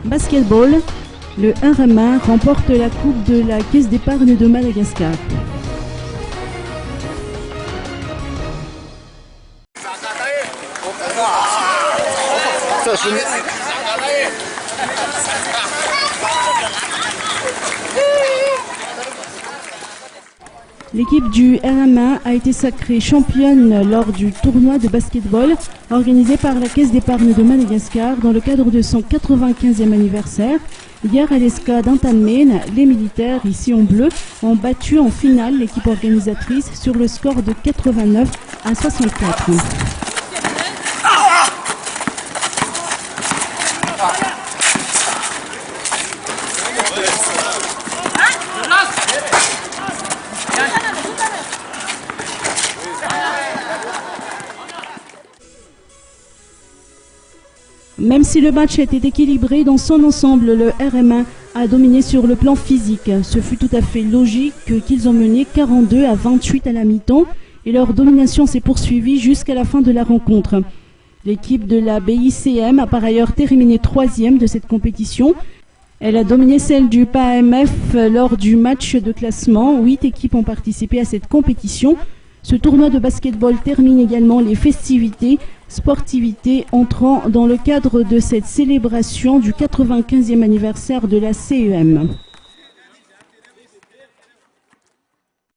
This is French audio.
Basketball, le RMA remporte la Coupe de la Caisse d'épargne de Madagascar. L'équipe du RMA a été sacrée championne lors du tournoi de basketball organisé par la Caisse d'épargne de Madagascar dans le cadre de son 95e anniversaire. Hier à l'Escad d'Antalmen, les militaires, ici en bleu, ont battu en finale l'équipe organisatrice sur le score de 89 à 64. Même si le match était équilibré dans son ensemble, le RMA a dominé sur le plan physique. Ce fut tout à fait logique qu'ils ont mené 42 à 28 à la mi-temps et leur domination s'est poursuivie jusqu'à la fin de la rencontre. L'équipe de la BICM a par ailleurs terminé 3e de cette compétition. Elle a dominé celle du PAMF lors du match de classement. 8 équipes ont participé à cette compétition. Ce tournoi de basketball termine également les festivités, sportivités entrant dans le cadre de cette célébration du 95e anniversaire de la CEM.